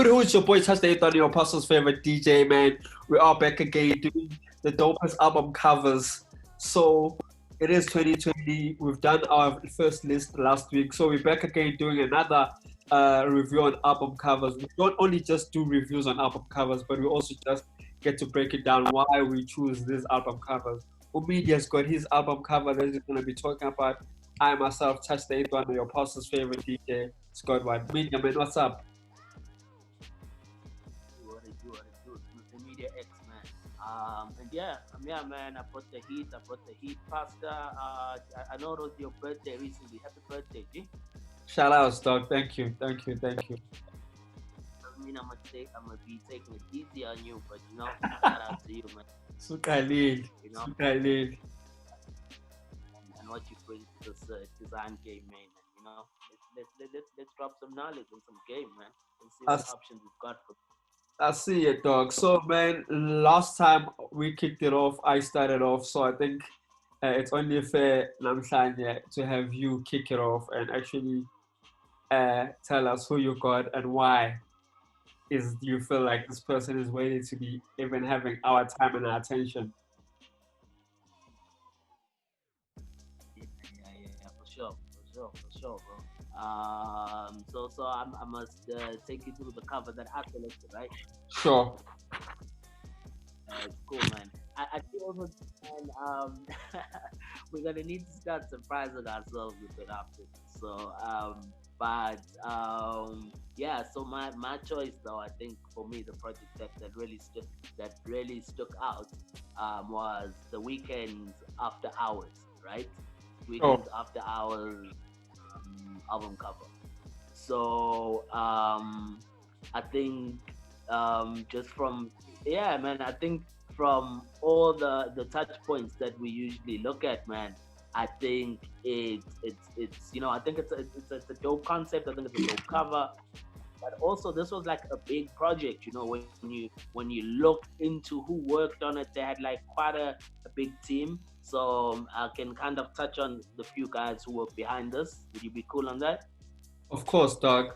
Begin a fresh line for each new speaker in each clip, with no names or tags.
Who's your boy Touch the your apostle's favorite DJ, man? We are back again doing the Dopest album covers. So it is 2020. We've done our first list last week. So we're back again doing another review on album covers. We don't only just do reviews on album covers, but we also just get to break it down why we choose these album covers. Media's got his album cover that he's going to be talking about. I myself, Touch the one, your apostle's favorite DJ, Scott White. Media, man, what's up?
What it do, Mr. MediaX, man. And yeah, man, I brought the heat, Pastor. I know it was your birthday recently. Happy birthday, G.
Shout out, dog. Thank you.
Doesn't mean I'm gonna be taking it easy on you, but shout out to you, man.
Sukalil.
And what you bring to this design game, man. Let's drop some knowledge and some game, man. Let's see what options we've got for.
I see it, dog. So, man, last time we kicked it off, I started off. So I think it's only fair, Namhlanje, to have you kick it off and actually tell us who you got and why do you feel like this person is worthy to be even having our time and our attention.
Yeah, for sure, bro. So I must take you through the cover that I selected, right?
Sure.
It's cool, man. I feel also, man, we're gonna need to start surprising ourselves a bit after this. So, yeah. So my choice, though, I think for me, the project that really stuck out was the Weeknd's After Hours, right? Weeknd's After Hours album cover. So I think just from I think from all the touch points that we usually look at, man, I think it's I think it's a dope concept. I think it's a dope cover. But also, this was like a big project, when you look into who worked on it, they had like quite a big team. So I can kind of touch on the few guys who were behind this. Would you be cool on that?
Of course, dog.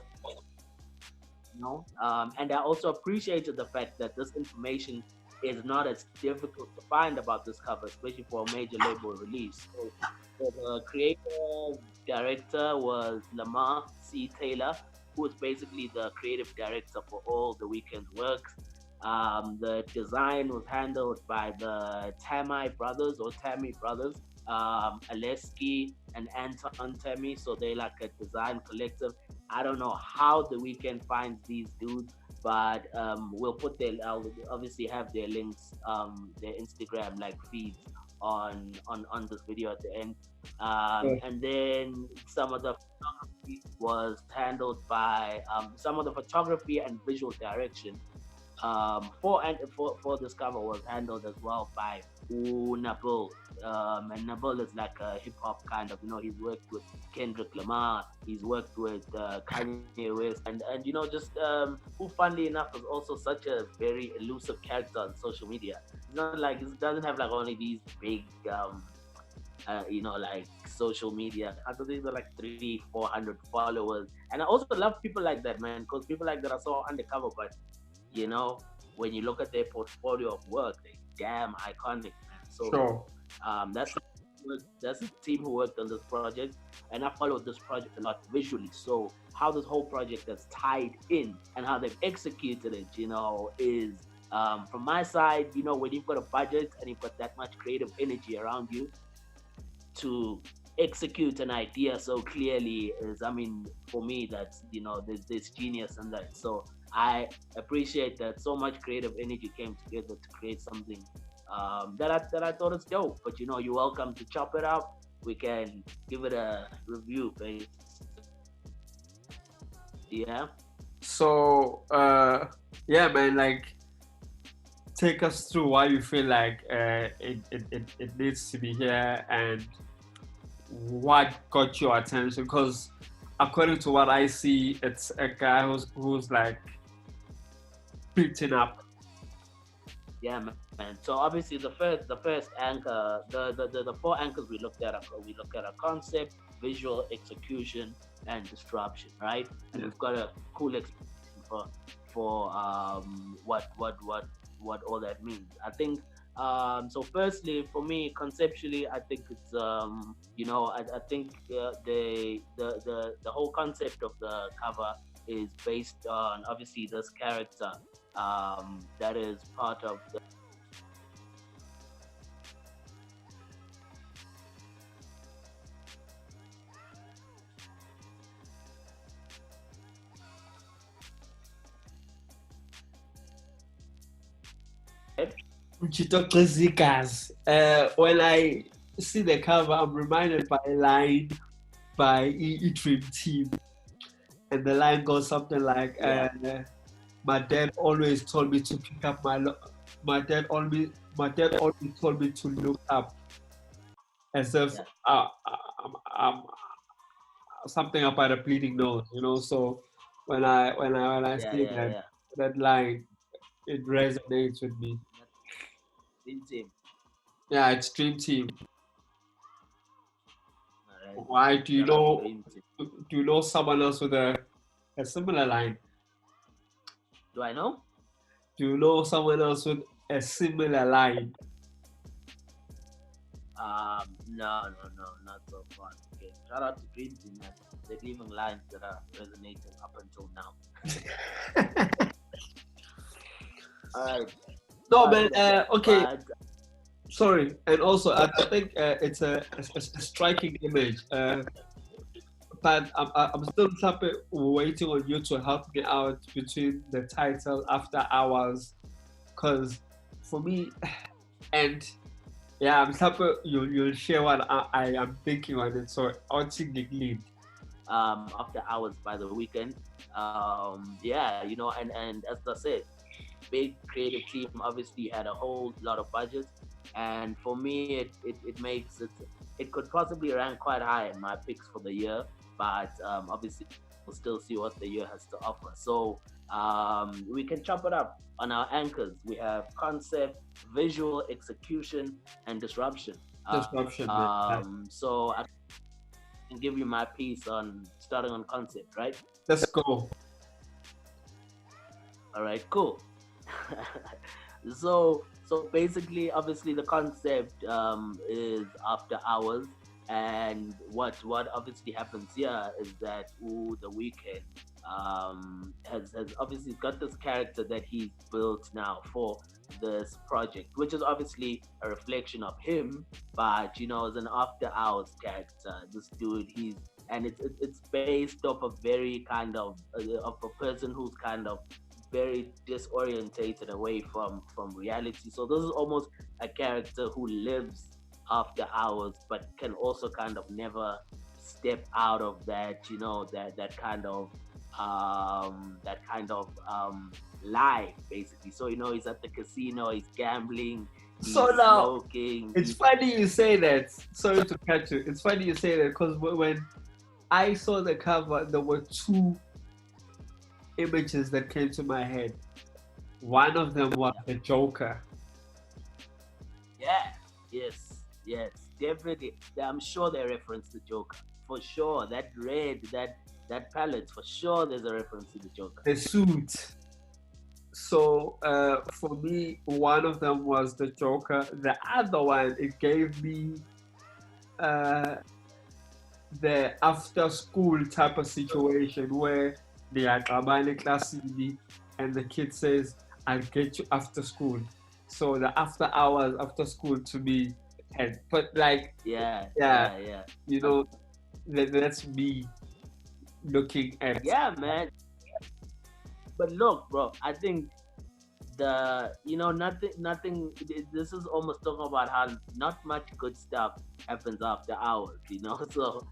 And I also appreciated the fact that this information is not as difficult to find about this cover, especially for a major label release. So the creative director was Lamar C. Taylor, who is basically the creative director for all the Weeknd's works. The design was handled by the Tammy brothers, Aleski and Anton Tammy. So they're like a design collective. I don't know how the Weeknd finds these dudes, but we'll I'll obviously have their links, their Instagram like feeds on this video at the end. And then some of the photography was handled by some of the photography and visual direction for this cover was handled as well by Nabil. And Nabil is like a hip hop kind of, he's worked with Kendrick Lamar, he's worked with Kanye West, and just who funnily enough is also such a very elusive character on social media. It's not like it doesn't have like only these big like social media. I think these are like 300-400 followers, and I also love people like that, man, because people like that are so undercover, but when you look at their portfolio of work, they're damn iconic, man. So
sure.
That's the team who worked on this project, and I followed this project a lot visually. So how this whole project is tied in and how they've executed it, is from my side, when you've got a budget and you've got that much creative energy around you to execute an idea so clearly is, for me, that's, there's genius in that. So I appreciate that so much creative energy came together to create something that I thought is dope. But you're welcome to chop it up. We can give it a review, babe. Yeah.
So man, like, take us through why you feel like it needs to be here and what got your attention. Because according to what I see, it's a guy who's like beaten up.
Yeah, man. So obviously the first anchor, the four anchors we looked at a concept, visual execution, and disruption, right? And we've got a cool explanation for what all that means. I think so. Firstly, for me, conceptually, I think it's I think the whole concept of the cover is based on obviously this character that is part of the
When I see the cover, I'm reminded by a line by Dream Team, and the line goes something like, "My dad always told me to pick up my dad always told me to look up," as if I'm something about a bleeding nose, So when I see that line, it resonates with me.
Dream Team.
Yeah, it's Dream Team.
Right.
Why do you know someone else with a similar line?
Do I know?
Do you know someone else with a similar line?
No, not so far. Okay, shout out to Dream Team, man. They're leaving lines that are resonating up until now. All right.
No, man. Okay. Sorry, and also I think it's a striking image. But I'm still waiting on you to help me out between the title After Hours, because for me, and yeah, I'm happy you'll share what I am thinking on it. So I'll take the lead.
After Hours by the Weeknd. Yeah, and as I said, big creative team obviously had a whole lot of budget, and for me it makes it could possibly rank quite high in my picks for the year, but obviously we'll still see what the year has to offer. So we can chop it up on our anchors. We have concept, visual, execution, and disruption. So I can give you my piece on starting on concept, right?
Let's go.
All right, cool. So basically, obviously, the concept is After Hours, and what obviously happens here is that the Weeknd has obviously got this character that he's built now for this project, which is obviously a reflection of him, but as an After Hours character, this dude, it's based off a very kind of a person who's kind of very disorientated away from reality. So this is almost a character who lives after hours, but can also kind of never step out of that, that kind of life, basically. So he's at the casino, he's gambling, he's smoking.
It's funny you say that. Sorry to catch you. It's funny you say that because when I saw the cover, there were two images that came to my head. One of them was the Joker.
Yeah, yes, definitely. I'm sure they reference the Joker. For sure. That red, that palette, for sure there's a reference to the Joker.
The suit. So for me, one of them was the Joker. The other one, it gave me the after school type of situation where they are classically and the kid says, "I'll get you after school." So the after hours, after school to me, but like that's me looking at.
Yeah, man. But look, bro, I think nothing. This is almost talking about how not much good stuff happens after hours. So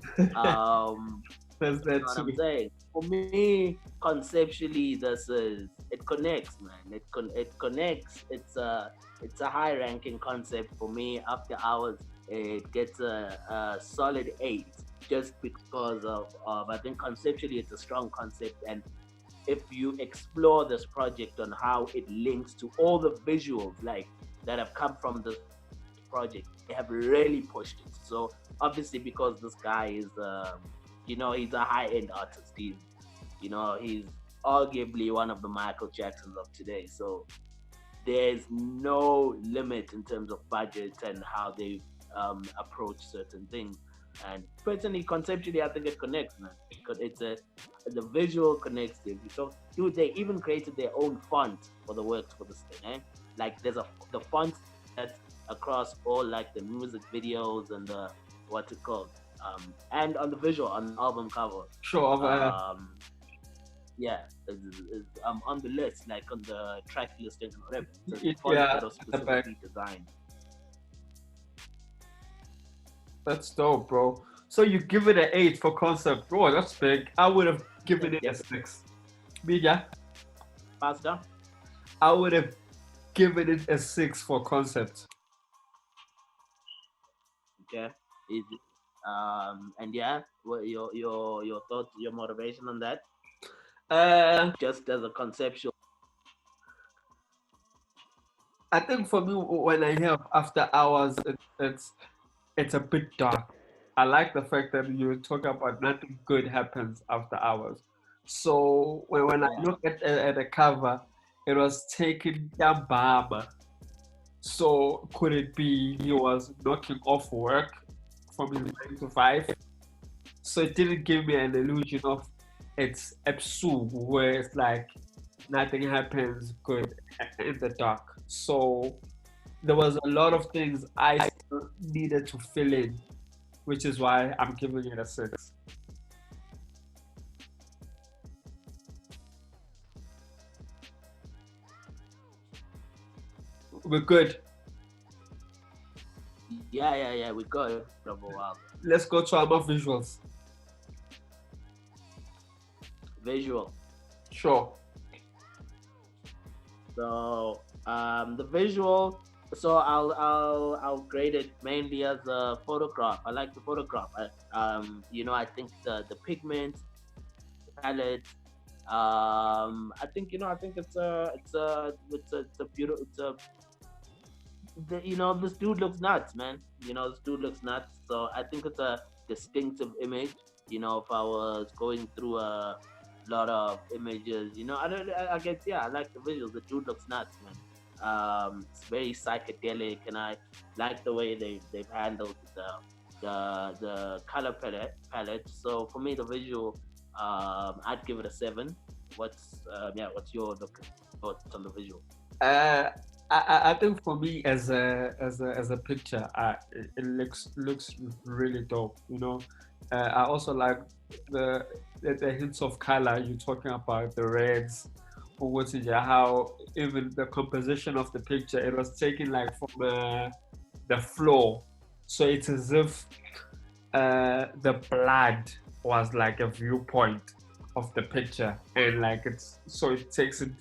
that's
what I'm saying. For me, conceptually, it connects, man. It connects. It's a high-ranking concept for me. After Hours, it gets a solid 8, just because of I think conceptually it's a strong concept, and if you explore this project on how it links to all the visuals that have come from this project, they have really pushed it. So obviously, because this guy is he's a high-end artist. He's arguably one of the Michael Jacksons of today. So there's no limit in terms of budget and how they approach certain things. And personally, conceptually, I think it connects, man. Because the visual connects them. So, dude, they even created their own font for the works for this thing, eh? Like, there's the font that's across all like the music videos and the what's it called, and on the visual on the album cover.
Sure.
Yeah, on the list, like on the track listing and whatever. So
Yeah,
font that was specifically designed.
That's dope, bro. So you give it an 8 for concept, bro. That's big. I would have given it a 6. Media.
Pastor?
I would have given it a 6 for concept.
Okay. And yeah, what your thoughts, your motivation on that? Just as a conceptual.
I think for me, when I hear After Hours, it's a bit dark. I like the fact that you talk about nothing good happens after hours. So when I look at the cover, it was taken Yambama. So could it be he was knocking off work from his 9 to 5? So it didn't give me an illusion of it's Epsu, where it's like nothing happens good in the dark. So there was a lot of things I still needed to fill in, which is why I'm giving it a 6. We're good.
Yeah, we're good.
Let's go to our visuals.
Visual.
Sure.
So the visual. So I'll grade it mainly as a photograph. I like the photograph. I think the pigment, the palette. I think it's a beautiful. This dude looks nuts, man. This dude looks nuts. So I think it's a distinctive image. If I was going through a lot of images, I guess, I like the visuals. The dude looks nuts, man. It's very psychedelic, and I like the way they've handled the color palette. So for me, the visual, I'd give it a 7. What's your thoughts on the visual?
I think for me as a picture, it looks really dope. I also like the hints of color you're talking about, the reds, or how even the composition of the picture, it was taken like from the floor, so it's as if the blood was like a viewpoint of the picture, and like it takes it.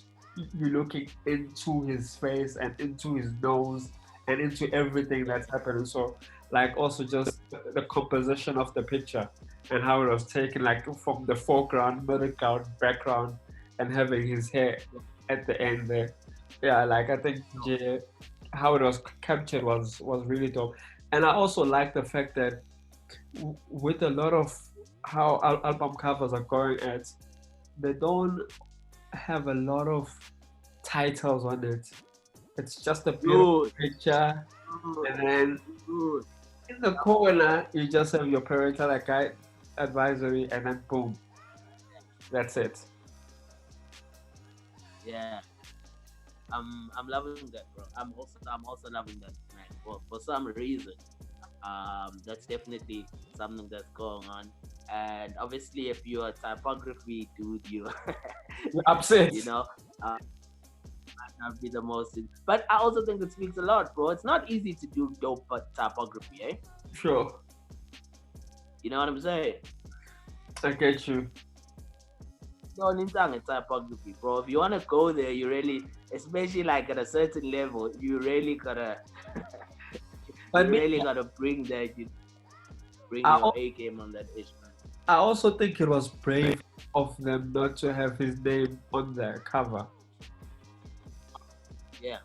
You're looking into his face and into his nose and into everything that's happening. So like also just the composition of the picture and how it was taken, like from the foreground, middle background, and having his hair at the end there. Yeah, like I think how it was captured was really dope. And I also like the fact that with a lot of how album covers are going at, they don't have a lot of titles on it. It's just a beautiful picture, and then in the corner you just have your parental guide advisory, and then boom, that's it.
Yeah, I'm loving that, bro. I'm also loving that, man. For some reason, that's definitely something that's going on. And obviously, if you're a typography dude, you're
upset.
Might not be the most. But I also think it speaks a lot, bro. It's not easy to do dope typography, eh?
Sure.
You know what I'm saying?
I get you.
No, typography, bro. If you want to go there, you really, especially like at a certain level, you really gotta, gotta bring that. Bring your A game on that issue.
I also think it was brave of them not to have his name on the cover.
Yeah.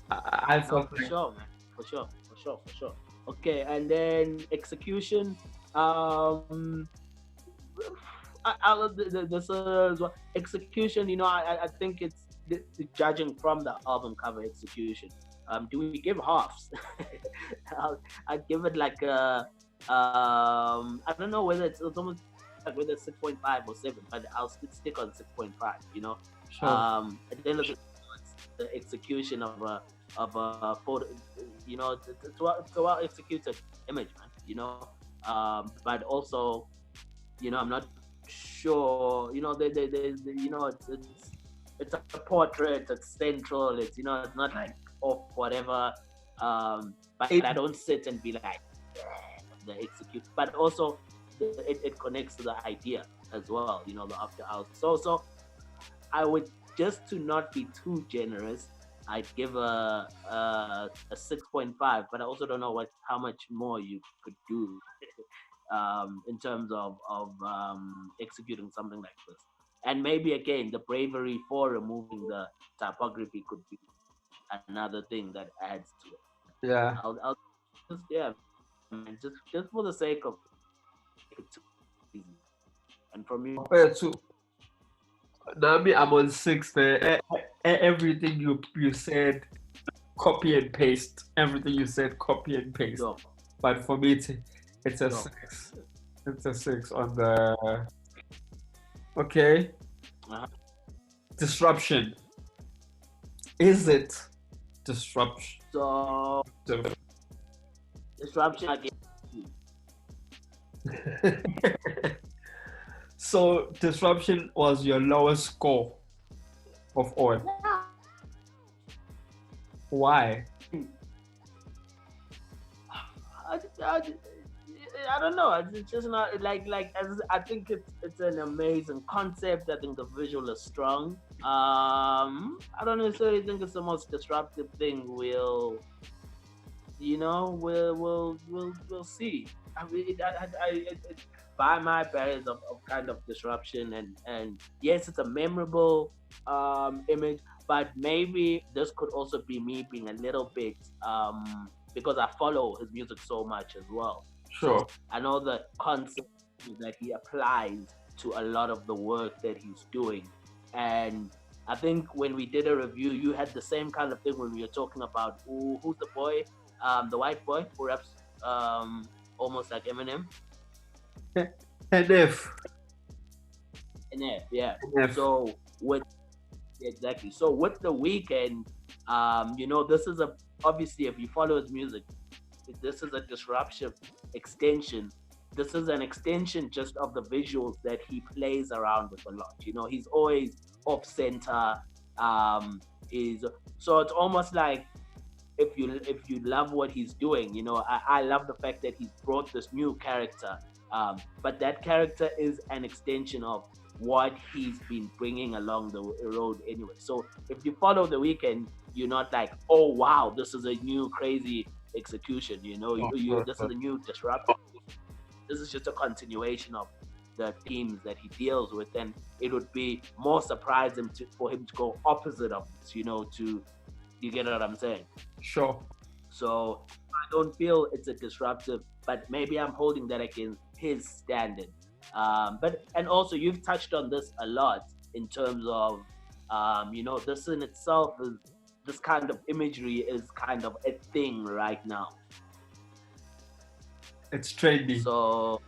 I thought
for sure, man. For sure. Okay, and then execution. execution. You know, I think it's judging from the album cover execution. Do we give halves? I'd give it like a I don't know whether it's almost like whether it's 6.5 or 7, but I'll stick on 6.5. You know,
Sure.
at the end of the day, it's the execution of a photo. You know, it's a well executed image, man. You know, but also, you know, I'm not sure. You know, you know, it's a portrait. It's central. It's, you know, it's not like off whatever. But I don't sit and be like the execute. But also, it connects to the idea as well. You know, the after hours. So I would, just to not be too generous, I'd give a 6.5. But I also don't know how much more you could do. In terms of executing something like this. And maybe again, the bravery for removing the typography could be another thing that adds to it.
Yeah.
I'll just, yeah, man, just for the sake of it too easy. And from you,
Compared to Nami, I'm on 6, man. Everything you said, copy and paste. Everything you said, copy and paste.
Yo.
But for me, it's a
Yo.
6. It's a 6 on the. Okay.
Uh-huh.
Disruption. Is it disruption?
So disruption again.
So disruption was your lowest score of all. Why?
I don't know. It's just not like I think it's an amazing concept. I think the visual is strong. I don't necessarily think it's the most disruptive thing. We'll see. I mean, it by my barriers of kind of disruption, and yes, it's a memorable image, but maybe this could also be me being a little bit because I follow his music so much as well.
Sure.
So I know the concept that he applies to a lot of the work that he's doing. And I think when we did a review, you had the same kind of thing when we were talking about who's the boy, the white boy who raps almost like Eminem.
NF.
NF, yeah.
NF.
So with the Weeknd, this is obviously, if you follow his music, this is a disruptive extension. This is an extension just of the visuals that he plays around with a lot. You know, he's always off center. So it's almost like if you love what he's doing, you know, I love the fact that he's brought this new character, but that character is an extension of what he's been bringing along the road anyway. So if you follow the Weeknd, you're not like, oh wow, this is a new crazy execution, you know, this is a new disruption. This is just a continuation of the themes that he deals with, and it would be more surprising for him to go opposite of this, you know, you get what I'm saying?
Sure.
So I don't feel it's a disruptive, but maybe I'm holding that against his standard. And also you've touched on this a lot in terms of, this in itself is, this kind of imagery is kind of a thing right now.
It's trendy.
So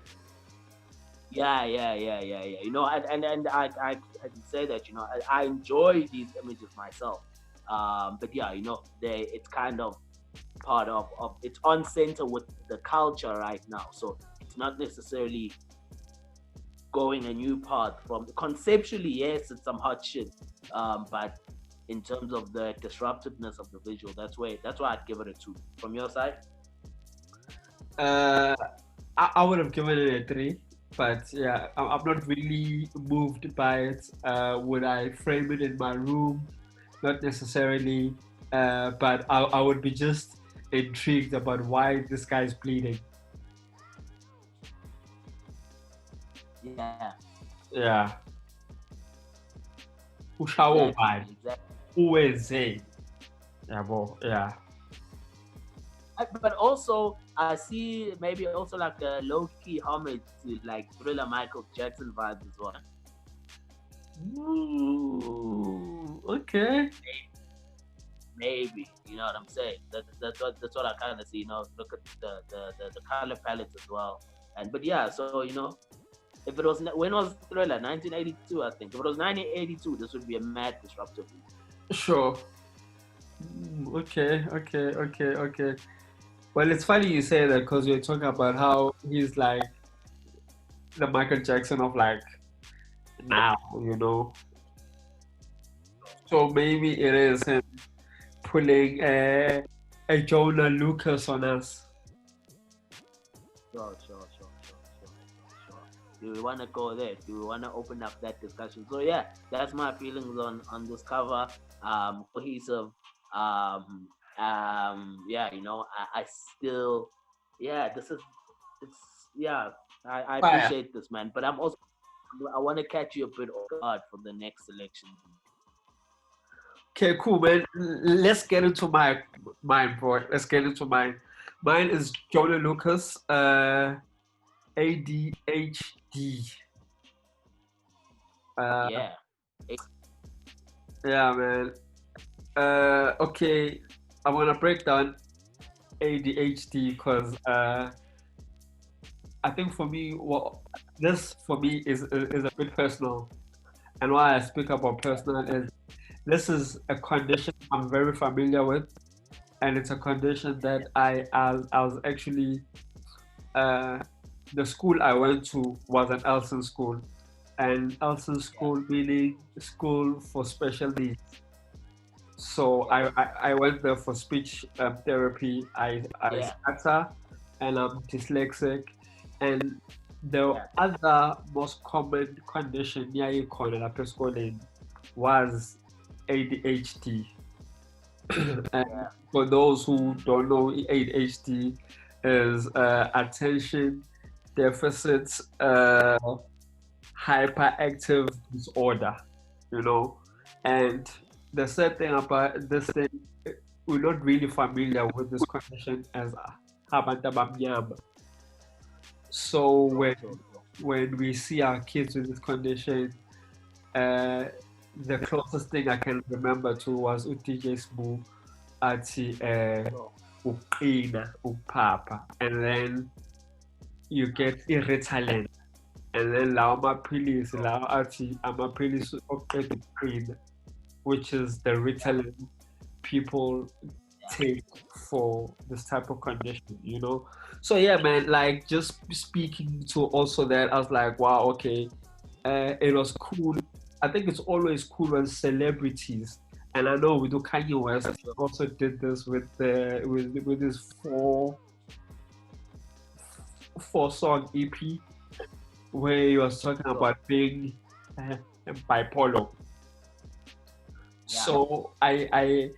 yeah. You know, and I can say that, you know, I enjoy these images myself. But yeah, you know, it's kind of part of it's on center with the culture right now. So it's not necessarily going a new path from conceptually, yes, it's some hot shit. But in terms of the disruptiveness of the visual, that's why I'd give it a 2. From your side?
I would have given it a 3, but yeah, I'm not really moved by it. Would I frame it in my room? Not necessarily, but I would be just intrigued about why this guy's bleeding.
Yeah.
Yeah. Exactly. Yeah.
But also, I see maybe also like a low-key homage to like Thriller Michael Jackson vibes as well.
Ooh, okay.
Maybe, you know what I'm saying. That's what I kind of see. You know, look at the color palettes as well. And but yeah, so you know, if it was when was Thriller? 1982, I think. If it was 1982, this would be a mad disruptive.
Sure. Okay, okay. Well, it's funny you say that because you're talking about how he's like the Michael Jackson of like now, you know. So maybe it is him pulling a Joyner Lucas on us.
Sure. Do we want to go there? Do we want to open up that discussion? So yeah, that's my feelings on this cover. Cohesive. Yeah, you know, I still, yeah, this is, it's, yeah, I
Fire.
appreciate this, man. But I want to catch you a bit off guard for the next selection.
Okay, cool, man. Let's get into mine, boy. Let's get into mine. Mine is Joyner Lucas, ADHD.
Yeah.
Yeah, man. Okay, I'm gonna break down ADHD because I think for me, this for me is a bit personal, and why I speak about personal is this is a condition I'm very familiar with, and it's a condition that I was actually the school I went to was an Elson school, and Elson school meaning school for special needs. So I went there for speech therapy. I stutter and I'm dyslexic, and the other most common condition near schooling was ADHD. And for those who don't know, ADHD is attention deficit hyperactive disorder, you know. And the sad thing about this thing, we're not really familiar with this condition as abantu abamnyama. So when we see our kids with this condition, the closest thing I can remember to was DJ Sbu ati uqina upapa, and then you get Ritalin, and then lawa maphilisi lawa athi amaphilisi oqeda ukuqina, which is the Ritalin people take for this type of condition, you know. So yeah, man, like just speaking to also that, I was like, wow, okay, it was cool. I think it's always cool when celebrities, and I know we do Kanye West also did this with with his four song EP where he was talking about being bipolar. So I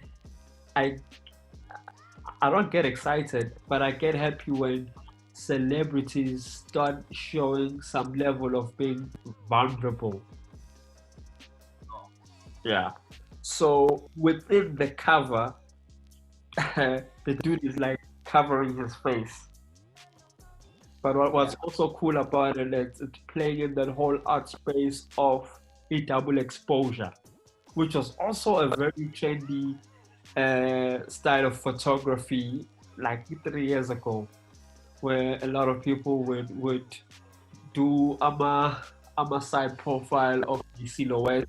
don't get excited, but I get happy when celebrities start showing some level of being vulnerable. Yeah. So within the cover, the dude is like covering his face. But what's also cool about it is it's playing in that whole art space of a double exposure, which was also a very trendy style of photography like 3 years ago, where a lot of people would do a side profile of the silhouette,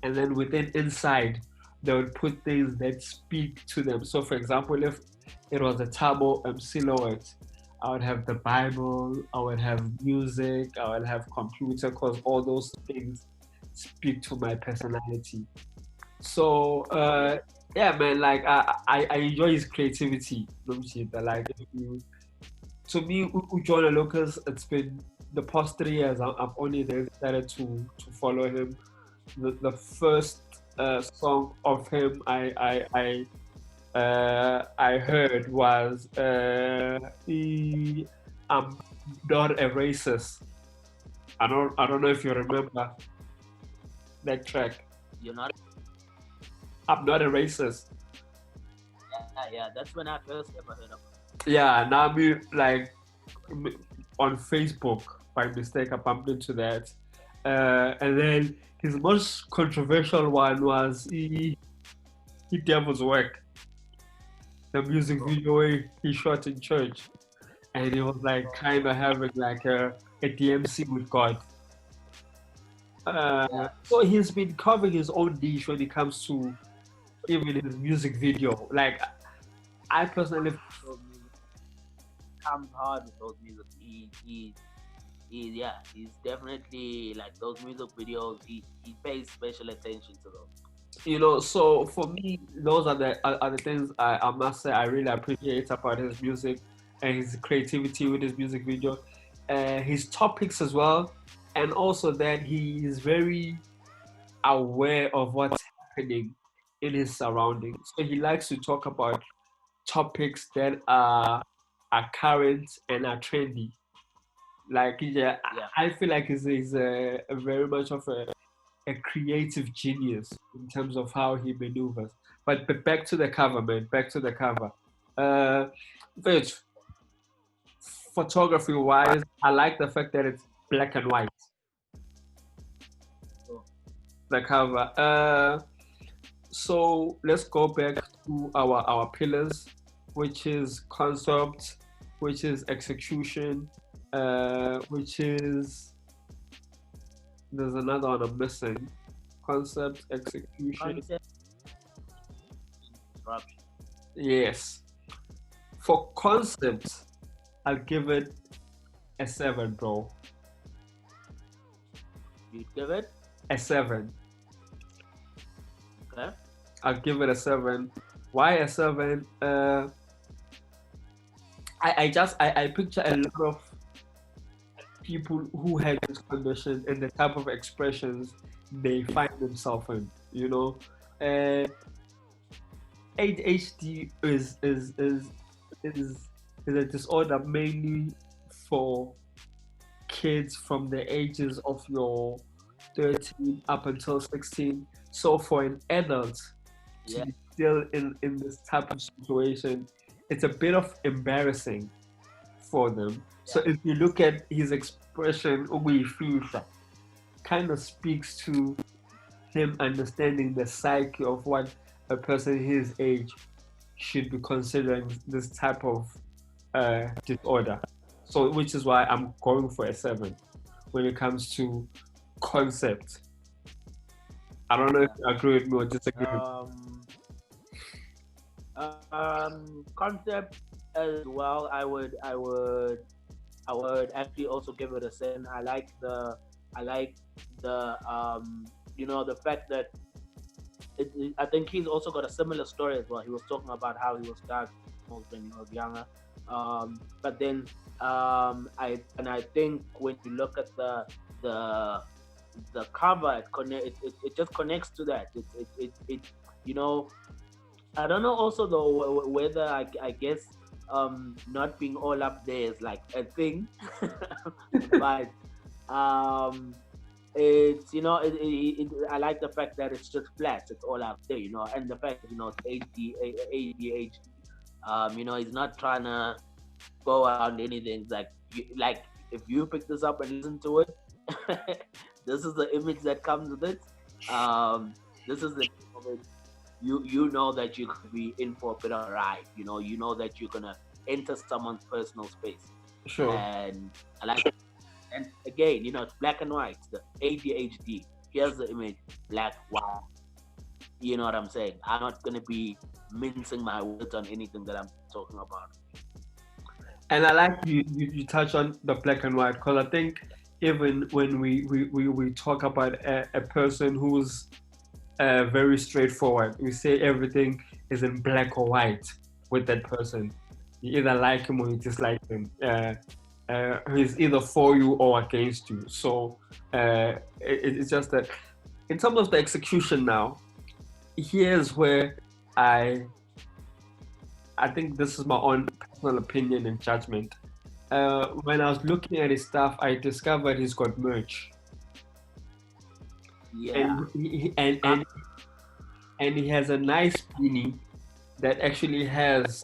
and then within inside they would put things that speak to them. So for example, if it was a Tabo silhouette, I would have the Bible, I would have music, I would have computer, because all those things speak to my personality. So yeah, man, like I enjoy his creativity. Like to me, Joyner Lucas, it's been the past 3 years. I've only decided to follow him. The first song of him I heard was I'm Not a Racist. I don't know if you remember that track.
You're not.
I'm Not a Racist.
Yeah, that's when I first ever heard of him.
Yeah, now me like on Facebook by mistake I bumped into that, and then his most controversial one was he Devil's Work, the music video he shot in church, and he was like kind of having like a DMC with God.
Yeah.
So he's been covering his own niche when it comes to even his music video. Like I personally,
Those music comes hard with those music. Yeah, he's definitely like those music videos. He pays special attention to those.
you know, so for me, those are the things I must say I really appreciate about his music and his creativity with his music video, his topics as well, and also that he is very aware of what's happening in his surroundings. So he likes to talk about topics that are current and are trendy. Like yeah,
Yeah,
I feel like he's a very much of a creative genius in terms of how he maneuvers. But back to the cover, man. Back to the cover. Uh, Vich, photography wise, I like the fact that it's black and white.
so
The cover. So let's go back to our pillars, which is concept, which is execution, which is there's another one I'm missing. Concept, execution.
concept disruption.
Yes. For concept, I'll give it a 7, bro.
You give it,
A 7.
okay?
I'll give it a 7. Why a 7? I picture a lot of people who had this condition and the type of expressions they find themselves in. You know, ADHD is a disorder mainly for kids from the ages of your 13 up until 16. So for an adult to
Yeah,
be still in this type of situation, it's a bit of embarrassing for them. So
yeah,
if you look at his expression, "Ukuyifihla," kind of speaks to him understanding the psyche of what a person his age should be considering this type of disorder. So, which is why I'm going for a 7 when it comes to concept. I don't know if you agree with me or disagree.
Concept as well. I would actually also give it a 7. I like the fact that I think he's also got a similar story as well. He was talking about how he was diagnosed when he was younger, but then I think when you look at the cover, it just connects to that. It you know I don't know also though whether I guess not being all up there is like a thing, but it's I like the fact that it's just flat, it's all up there, and the fact that it's ADHD, he's not trying to go around anything. It's like if you pick this up and listen to it, this is the image that comes with it. This is the you know that you could be in for a bit of a ride. You know that you're gonna enter someone's personal space.
Sure.
And I like it. And again, it's black and white. The ADHD. Here's the image, black, white. You know what I'm saying? I'm not gonna be mincing my words on anything that I'm talking about.
And I like you touch on the black and white because I think even when we talk about a person who's very straightforward, we say everything is in black or white with that person. You either like him or you dislike him. He's either for you or against you. So it's just that in terms of the execution now, here's where I think this is my own personal opinion and judgment. When I was looking at his stuff, I discovered he's got merch.
Yeah.
And he has a nice beanie that actually has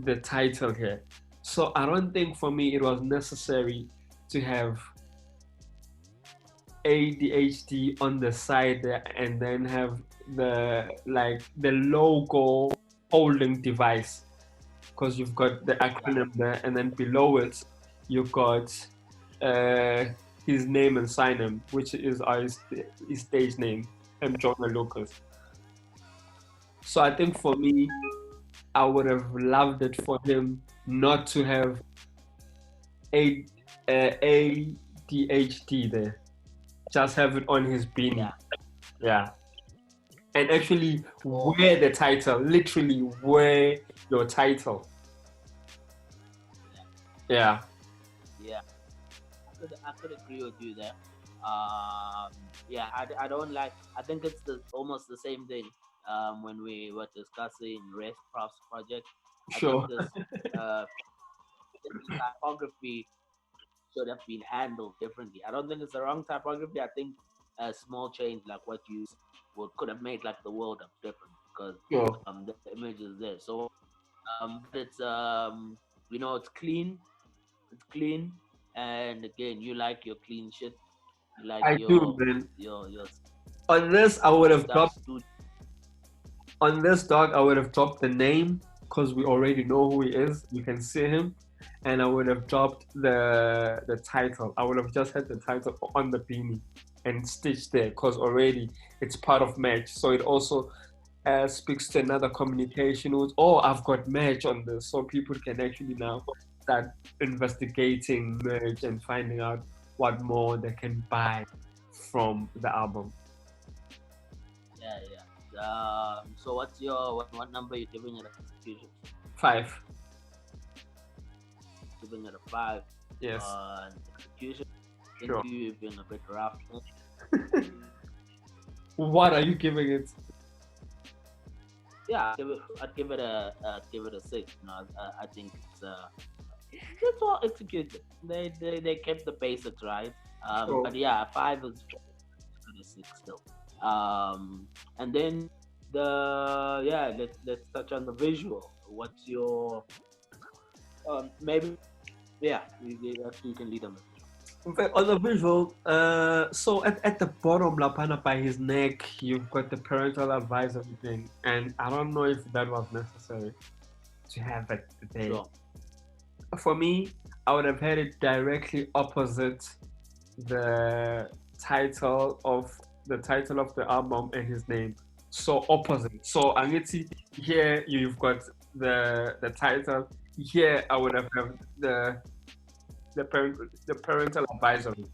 the title here. So I don't think for me it was necessary to have ADHD on the side there and then have the logo holding device, because you've got the acronym there, and then below it you've got his name and sign him, which is his stage name, Joyner Lucas. So I think for me, I would have loved it for him not to have ADHD there. Just have it on his beanie. Yeah. And actually wear the title. Literally wear your title. Yeah.
Yeah. I could agree with you there. Yeah, I don't like. I think it's almost the same thing. When we were discussing Rest Prof's project,
Sure.
I think this typography should have been handled differently. I don't think it's the wrong typography. I think a small change like what you could have made like the world of different, because the image is there. So it's it's clean. It's clean, and again, you like your clean shit. You like
I do, man.
Your
on this, I would have dropped. On this dog, I would have dropped the name because we already know who he is. You can see him, and I would have dropped the title. I would have just had the title on the beanie and stitched there because already it's part of merch. So it also speaks to another communication with, I've got merch on this, so people can actually now start investigating merch and finding out what more they can buy from the album.
Yeah. So what's what number you giving it execution?
5.
Giving it a 5.
Yes.
Execution. Sure. You've been a bit rough.
What are you giving it?
Yeah, I'd give it a 6. I think it's well executed. They kept the basics right. But yeah, 5 is a 6 still. And then let's touch on the visual. What's your maybe you can lead on the visual.
On the visual, so at the bottom lapana by his neck, you've got the parental advisory thing, and I don't know if that was necessary to have it there. Sure. For me, I would have had it directly opposite the title of the album and his name. So opposite. So Angeti, here you've got the title. Here I would have the parental advisory.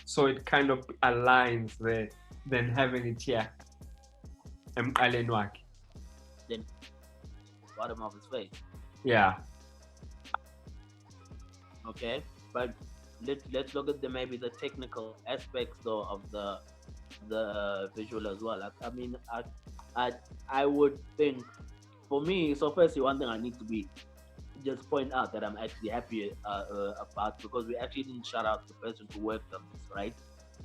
So it kind of aligns there than having it here.
Then bottom of his face.
Yeah.
Okay, but let's look at maybe the technical aspects though of the visual as well. I mean, I would think, for me, so firstly, one thing I need to just point out that I'm actually happy about, because we actually didn't shout out the person who worked on this, right?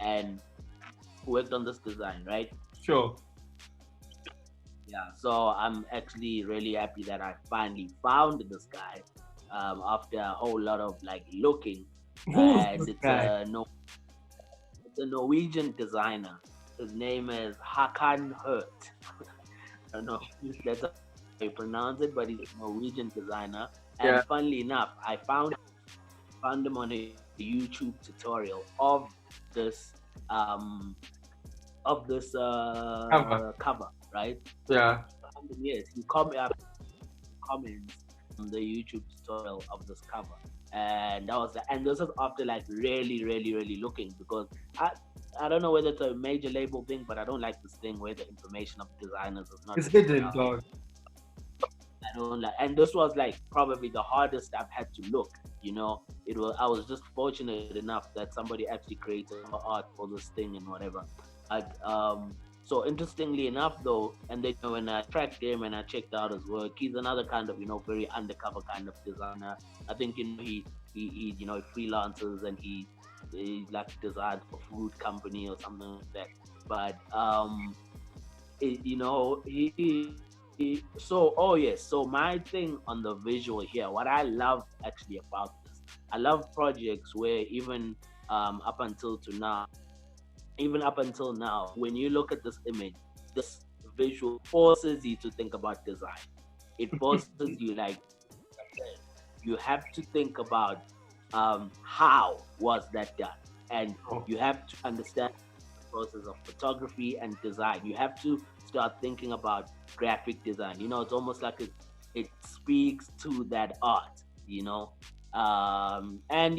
And who worked on this design, right?
Sure.
Yeah, so I'm actually really happy that I finally found this guy after a whole lot of looking. And it's a Norwegian designer. His name is Haakon Hirt. I don't know if that's how you pronounce it, but he's a Norwegian designer. And funnily enough, I found him on a YouTube tutorial of this cover, right?
Yeah.
Yes, he comments on the YouTube tutorial of this cover, and this is after really, really, really looking, because I don't know whether it's a major label thing, but I don't like this thing where the information of designers is not.
It's hidden, dog.
I don't like, and this was probably the hardest I've had to look. I was just fortunate enough that somebody actually created art for this thing and whatever. So interestingly enough, though, and then when I tracked him and I checked out his work, he's another kind of very undercover kind of designer. I think he freelances and he designs for food company or something like that. But So my thing on the visual here, what I love actually about this, I love projects where even up until now, when you look at this image, this visual forces you to think about design. It forces you, like, you have to think about how was that done, and you have to understand the process of photography and design. You have to start thinking about graphic design. It's almost like it speaks to that art. And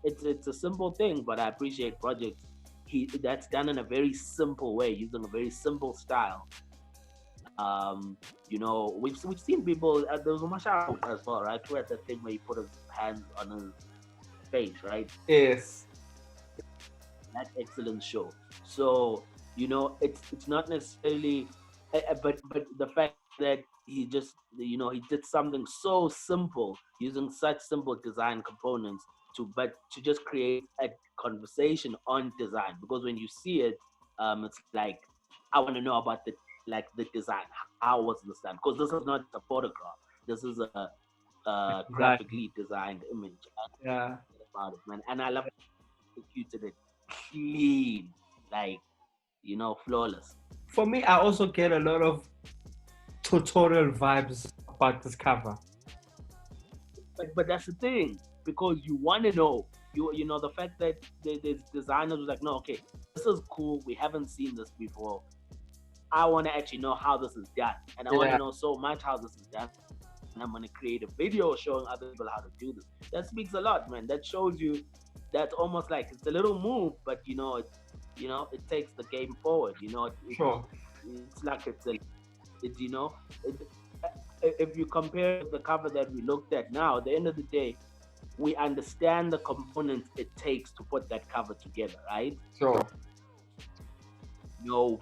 it's a simple thing, but I appreciate projects that's done in a very simple way, using a very simple style. We've seen people. There was a Mashal as well, right? Who had that thing where he put his hands on his face, right?
Yes.
That excellent show. So it's not necessarily, but the fact that he just he did something so simple using such simple design components to just create a conversation on design. Because when you see it, it's like, I want to know about the design. How was this done? Because this is not a photograph. This is a graphically designed image.
Yeah.
About it, man. And I love it. Executed it clean, like, flawless.
For me, I also get a lot of tutorial vibes about this cover.
But that's the thing, because you want to know. The fact that there's designers who's like, no, okay, this is cool. We haven't seen this before. I want to actually know how this is done, and I want to know so much how this is done. And I'm going to create a video showing other people how to do this. That speaks a lot, man. That shows you. That's almost like it's a little move, but it takes the game forward.
Sure.
It's like if you compare the cover that we looked at now, at the end of the day, we understand the components it takes to put that cover together, right?
Sure.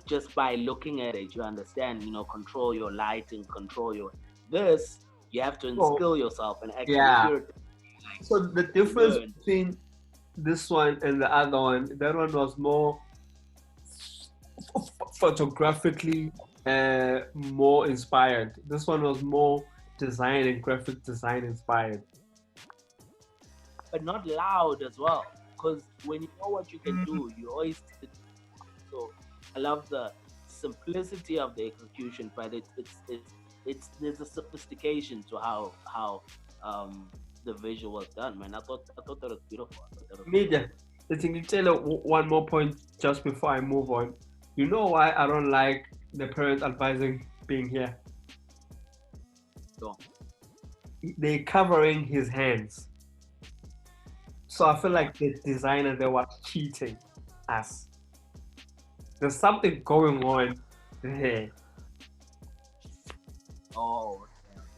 Just by looking at it, you understand. Control your lighting, control your this. You have to instill yourself and actually hear it.
So the difference between this one and the other one, that one was more photographically more inspired. This one was more design and graphic design inspired.
But not loud as well, because when you know what you can do, you always. So I love the simplicity of the execution, but there's a sophistication to how the visual was done, man. I thought that was beautiful.
Media, I think you tell one more point just before I move on. You know why I don't like the parent advising being here?
So,
they're covering his hands. So I feel like the designer, they were cheating us. There's something going on there.
Oh,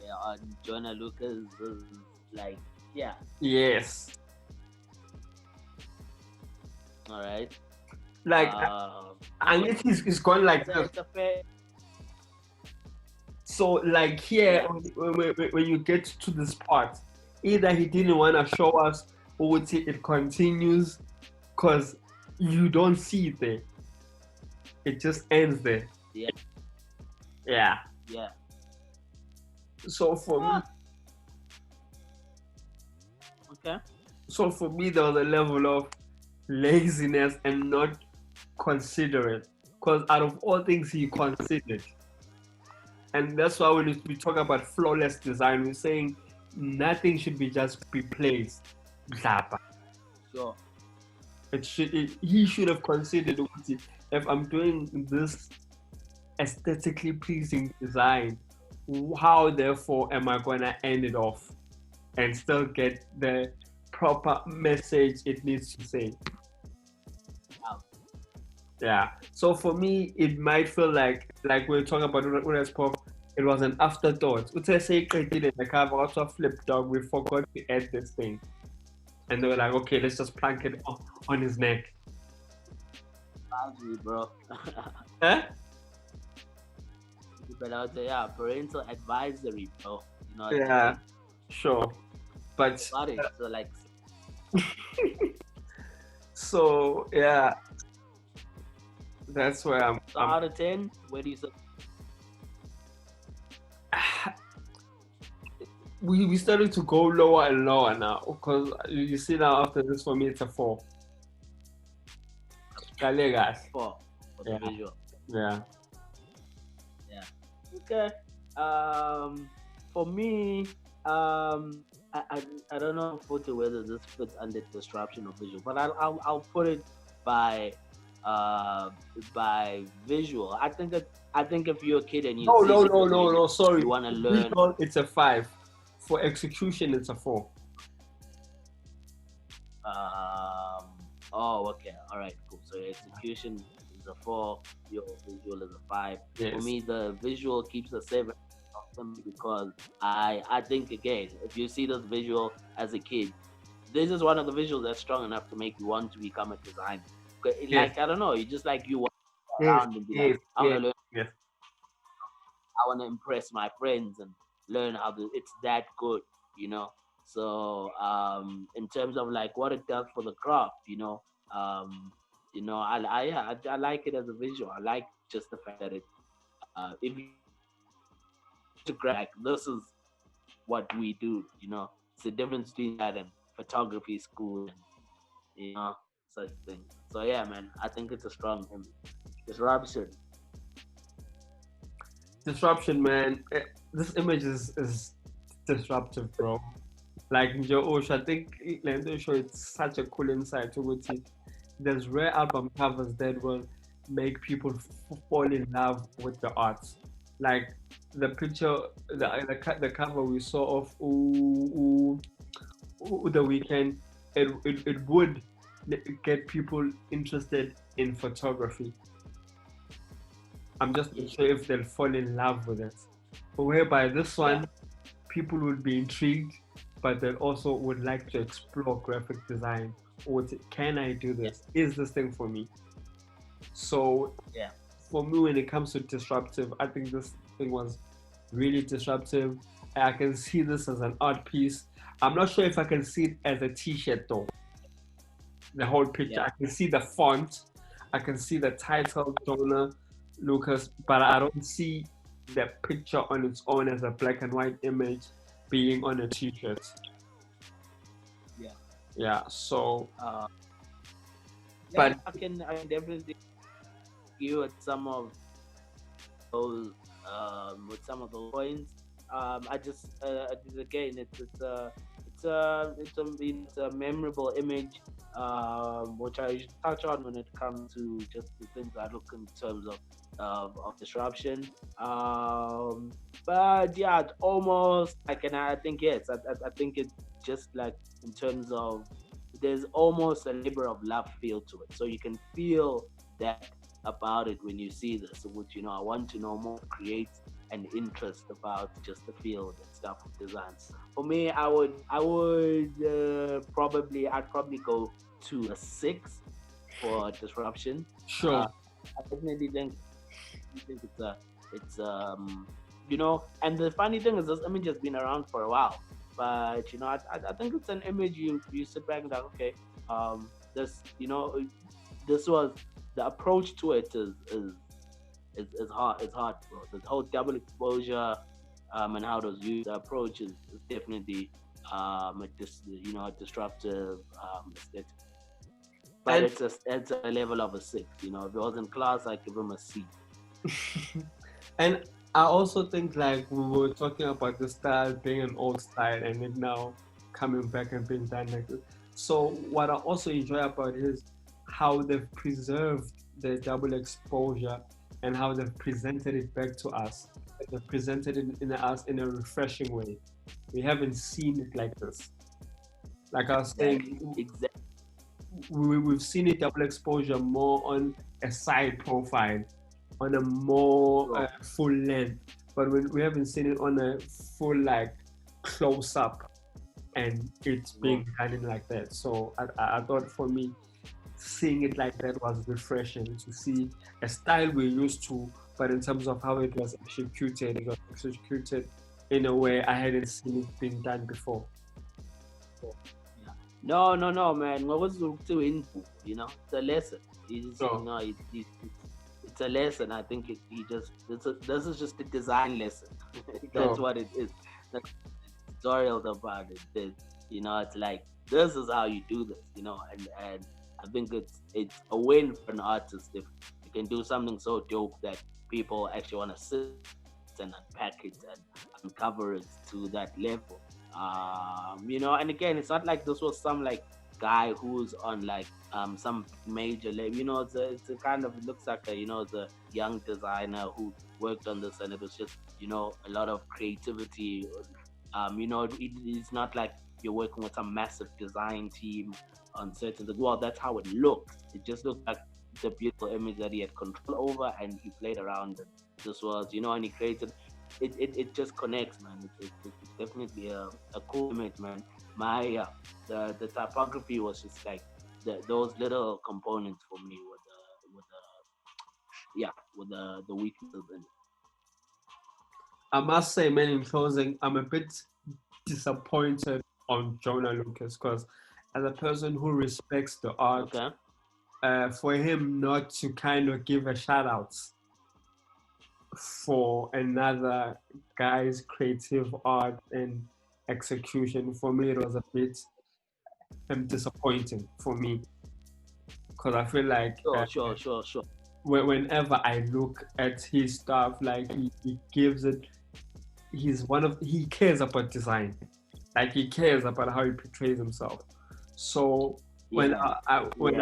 okay. Joyner Lucas is like, yeah.
Yes.
All right.
Like, unless he's going like this. So, like here, when you get to this part, either he didn't want to show us, or it continues, because you don't see it there. It just ends there.
Yeah.
Yeah.
Yeah.
So for me.
Okay.
So for me, there was a level of laziness and not considerate, because out of all things he considered. And that's why when we talk about flawless design, we're saying nothing should be just be placed.
Sure.
He should have considered, if I'm doing this aesthetically pleasing design, how therefore am I going to end it off and still get the proper message it needs to say? Yeah. So for me, it might feel like we're talking about it was an afterthought. I say created in the cover, also flipped dog. We forgot to add this thing, and they were like, okay, let's just plank it on his neck.
Badly, bro.
Huh?
But I would say, parental advisory, bro.
Yeah, sure. But
so like.
So yeah, that's where I'm.
So out of 10, where do you say?
we started to go lower and lower now, because you see now after this, for me it's a 4. Kalegas.
4 for the
Yeah.
visual.
Yeah.
Okay. For me, I don't know whether this fits under disruption or visual, but I'll put it by visual. I think if you're a kid and you
no, sorry.
you want to learn.
Visual, it's a 5. For execution, it's a 4.
Oh, okay. All right, cool. So your execution is a 4, your visual is a 5.
Yes.
For me, the visual keeps a 7 because I think, again, if you see this visual as a kid, this is one of the visuals that's strong enough to make you want to become a designer. Like, I don't know, you just like you want to go around and be like, I want to learn.
Yes.
I want to impress my friends and learn how it's that good, you know. So in terms of like what it does for the craft, I like it as a visual. I like just the fact that it if you like, this is what we do, it's the difference between that and photography school and such things. So yeah, man, I think it's a strong image.
Disruption, man. This image is disruptive, bro. Like Joe Osh, I think it's such a cool insight to it. There's rare album covers that will make people fall in love with the art. Like the picture, the cover we saw of the Weeknd, it would get people interested in photography. I'm just not sure if they'll fall in love with it. But whereby this one, people would be intrigued, but they also would like to explore graphic design. Or can I do this? Is this thing for me? So for me, when it comes to disruptive, I think this thing was really disruptive. I can see this as an art piece. I'm not sure if I can see it as a t-shirt though. The whole picture. I can see the font. I can see the title, Joyner Lucas, but I don't see the picture on its own as a black and white image being on a t-shirt. So but
I can definitely give with some of those points. I just again, it's a memorable image, which I usually touch on when it comes to just the things I look in terms of disruption. But yeah, it's almost like, and I think I think it's just like in terms of there's almost a labor of love feel to it, so you can feel that about it when you see this, which I want to know more, create an interest about just the field and stuff of designs. For me, I'd probably go to a 6 for disruption.
Sure.
I definitely think it's and the funny thing is this image has been around for a while, but I think it's an image you sit back and like, okay, this was the approach to it is hard. It's hard, bro. The whole double exposure and how it was used, the approach is definitely a disruptive aesthetic. But it's a level of a 6. If it was in class, I'd give him a C.
And I also think, like, we were talking about the style being an old style and it now coming back and being done like this. So what I also enjoy about it is how they've preserved the double exposure and how they've presented it back to us. They've presented it in a refreshing way. We haven't seen it like this. Like I was saying,
exactly.
We've seen it double exposure more on a side profile, on a more full length, but we haven't seen it on a full like close up, and it's being done like that. So I thought for me, seeing it like that was refreshing to see a style we're used to, but in terms of how it was executed, it was executed in a way I hadn't seen it being done before.
No, man. It's a lesson. It's a lesson. I think this is just a design lesson. That's what it is. tutorials about it. It's like, this is how you do this, and I think it's a win for an artist if you can do something so dope that people actually want to sit and unpack it and uncover it to that level. And again, it's not like this was some like guy who's on like some major label. It's a kind of, it looks like the young designer who worked on this, and it was just a lot of creativity. It's not like you're working with some massive design team on certain. Well, that's how it looked. It just looked like the beautiful image that he had control over, and he played around it. This was, and he created. It just connects, man. It's definitely a cool image, man. The typography was just like those little components for me with the weaknesses in it.
I must say, man, in closing, I'm a bit disappointed on Joyner Lucas because as a person who respects the art, for him not to kind of give a shout out for another guy's creative art and execution, for me it was a bit disappointing for me, because I feel like
sure.
Whenever I look at his stuff, like he gives it, he cares about design, like he cares about how he portrays himself. So when I was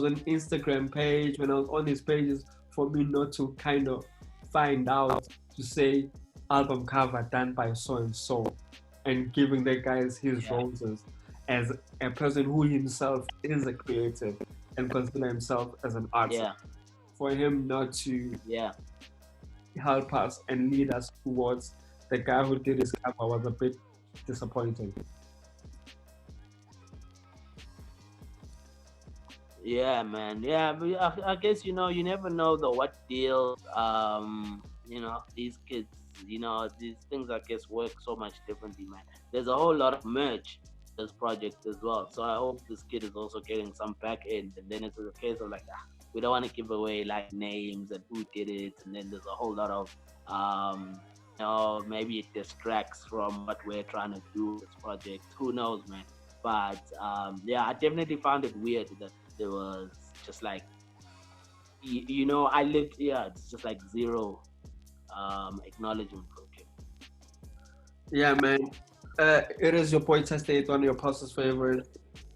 on Instagram page, when I was on his pages, for me not to kind of find out to say album cover done by so and so, and giving the guys his roses as a person who himself is a creative and consider himself as an artist. For him not to help us and lead us towards the guy who did his cover was a bit disappointing.
Yeah, man. Yeah, but I guess you never know though what deals these kids, these things I guess work so much differently, man. There's a whole lot of merch this project as well, so I hope this kid is also getting some back end, and then it's a case of like we don't want to give away like names and who did it, and then there's a whole lot of maybe it distracts from what we're trying to do with this project. Who knows, man? But I definitely found it weird that there was just like I lived it's just like zero acknowledgement from him.
Yeah, man. It is your boy Testate, one of your pastor's favorite.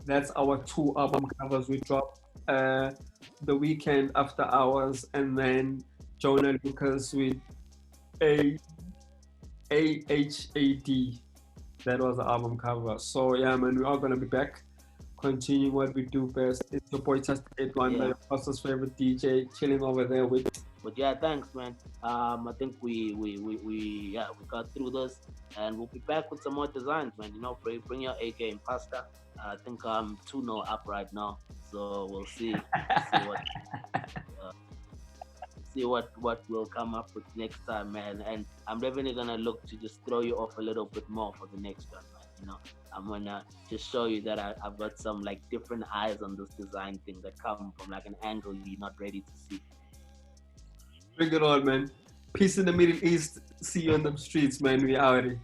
That's our 2 album covers we dropped. The Weeknd After Hours, and then Joyner Lucas with ADHD. That was the album cover. So yeah, man, we are gonna be back, continuing what we do best. It's your boy Testate, one of your pastor's favorite DJ, chilling over there with.
But yeah, thanks, man. I think we got through this, and we'll be back with some more designs, man. Bring your A game, Pasta. I think I'm 2-0 up right now, so we'll see. See what we'll come up with next time, man. And I'm definitely gonna look to just throw you off a little bit more for the next one, man. I'm gonna just show you that I've got some like different eyes on this design thing that come from like an angle you're not ready to see.
Bring it on, man. Peace in the Middle East. See you on the streets, man. We outie.